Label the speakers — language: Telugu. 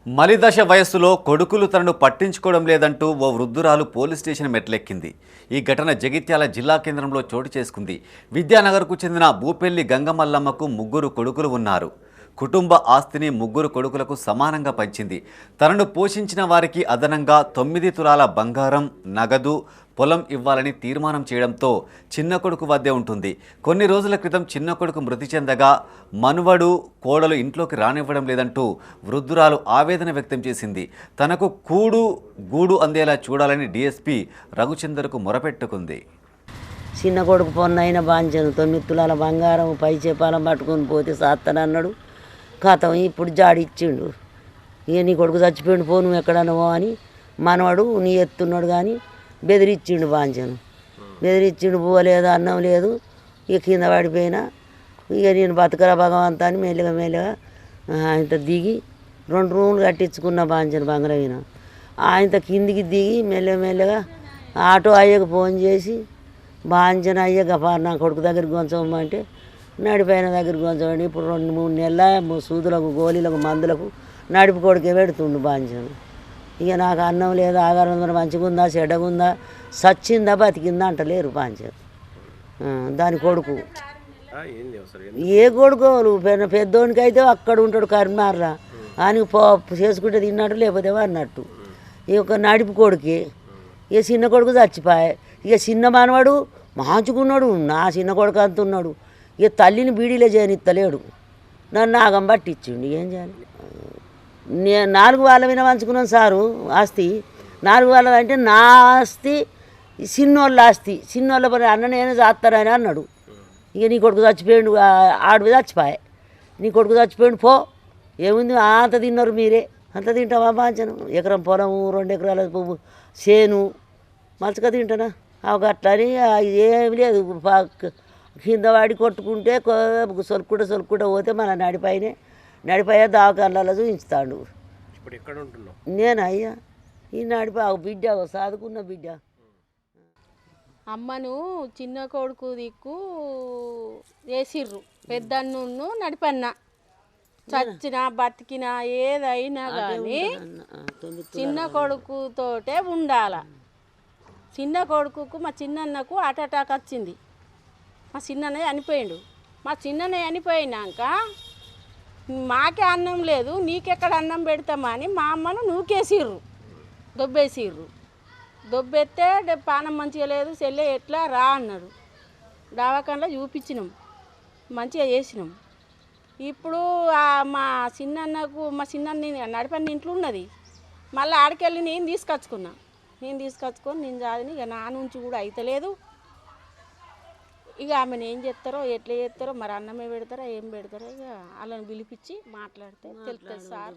Speaker 1: మలిదశ వయస్సులో కొడుకులు తనను పట్టించుకోవడం లేదంటూ ఓ వృద్ధురాలు పోలీస్ స్టేషన్ మెట్లెక్కింది. ఈ ఘటన జగిత్యాల జిల్లా కేంద్రంలో చోటు చేసుకుంది. విద్యానగర్కు చెందిన భూపెల్లి గంగమల్లమ్మకు ముగ్గురు కొడుకులు ఉన్నారు. కుటుంబ ఆస్తిని ముగ్గురు కొడుకులకు సమానంగా పంచింది. తనను పోషించిన వారికి అదనంగా 9 తులాల బంగారం, నగదు, పొలం ఇవ్వాలని తీర్మానం చేయడంతో చిన్న కొడుకు వద్దే ఉంటుంది. కొన్ని రోజుల క్రితం చిన్న కొడుకు మృతి చెందగా మనువడు, కోడలు ఇంట్లోకి రానివ్వడం లేదంటూ వృద్ధురాలు ఆవేదన వ్యక్తం చేసింది. తనకు కూడు గూడు అందేలా చూడాలని డీఎస్పీ రఘుచందర్కు మొరపెట్టుకుంది.
Speaker 2: చిన్న కొడుకు పొన్నైన బాంచను 9 తులాల బంగారం పై చేపాలం పట్టుకొని పోతే సాత్తనన్నాడు. కథం ఇప్పుడు జాడిచ్చిండు. ఇక నీ కొడుకు చచ్చిపోయిండు, పో నువ్వు ఎక్కడన్నావో అని మనవాడు నీ ఎత్తున్నాడు కానీ బెదిరించిండు. బాంచను బెదిరించిండు. పోలేదు, అన్నం లేదు. ఇక కింద పడిపోయినా ఇక నేను బతకరా భగవంతా అని మెల్లగా ఆయనతో దిగి 2 రూములు కట్టించుకున్న బాంచను బంగారమైన. ఆయనతో కిందికి దిగి మెల్లగా ఆటో అయ్యకు ఫోన్ చేసి బాంచన అయ్య గఫార్ నా కొడుకు దగ్గరికి కొంచమంటే నడిపోయిన దగ్గరికి కొంచమండి. ఇప్పుడు 2-3 నెలల సూదులకు, గోళీలకు, మందులకు నడిపి కొడుకే పెడుతుండు బాంచను. ఇక నాకు అన్నం లేదు, ఆగారం మంచిగుందా చెడ్డగుందా, సచ్చిందా బతికిందా అంటలేరు బాంచను. దాని కొడుకు ఏ కొడుకు పెద్దోనికి అయితే అక్కడ ఉంటాడు కరీంనగర్లో, ఆయనకి చేసుకుంటే తిన్నట్టు లేకపోతే అన్నట్టు. ఇక నడిపి కొడుకే. ఇక చిన్న కొడుకు చచ్చిపోయాయి. ఇక చిన్న మనవాడు మార్చుకున్నాడు, నా చిన్న కొడుకు అంత ఉన్నాడు. ఇక తల్లిని బీడీలో చేయనిత్తలేడు, నన్ను నాగం పట్టించిండు. ఏం చేయాలి? 4 వాళ్ళ మీద పంచుకున్నాను సారు ఆస్తి. 4 వాళ్ళ అంటే నా ఆస్తి చిన్నోళ్ళ ఆస్తి. చిన్నోళ్ళ పని అన్న నేనే చేస్తానని అన్నాడు. ఇక నీ కొడుకు చచ్చిపోయాడు, ఆడివి చచ్చిపోయాయి. నీ కొడుకు చచ్చిపోయాడు, పో ఏముంది అంత తిన్నారు మీరే, అంత తింటావా బాంచను? ఎకరం పొలము, 2 ఎకరాల పువ్వు చేను మంచిగా తింటానా? అట్లని ఏమి లేదు. కింద వాడి కొట్టుకుంటే సొలుకుంటూ పోతే మన నడిపోయా దావకాళ్ళలో చూపించుతాడు. నేను అయ్యా ఈ నడిపా బిడ్డ సాదుకున్న బిడ్డ.
Speaker 3: అమ్మను చిన్న కొడుకు దిక్కు వేసిర్రు, పెద్దన్ను నడిపన్న. చచ్చినా బతికినా ఏదైనా కానీ చిన్న కొడుకుతోటే ఉండాల. చిన్న కొడుకుకు మా చిన్నన్నకు హార్ట్ అటాక్ వచ్చింది. మా చిన్నన్నయ్య చనిపోయిండు. మా చిన్నన్నయ్య చనిపోయినాక మాకే అన్నం లేదు, నీకెక్కడ అన్నం పెడతామని మా అమ్మను నూకేసిర్రు, దొబ్బేసిర్రు. దొబ్బెత్తే పానం మంచిగా లేదు, చెల్లె ఎట్లా రా అన్నాడు. దవాఖానలో చూపించినాం, మంచిగా చేసినాం. ఇప్పుడు మా చిన్నన్న నడిపని ఇంట్లో ఉన్నది. మళ్ళీ ఆడికెళ్ళి నేను తీసుకొచ్చుకొని నేను చదివి ఇక నా నుంచి కూడా అయితలేదు. ఇక ఆమెను ఏం చేస్తారో ఎట్లా చేస్తారో మరి, అన్నమే పెడతారో ఏం పెడతారో ఇక వాళ్ళని పిలిపించి మాట్లాడితే తెలుస్తుంది సార్.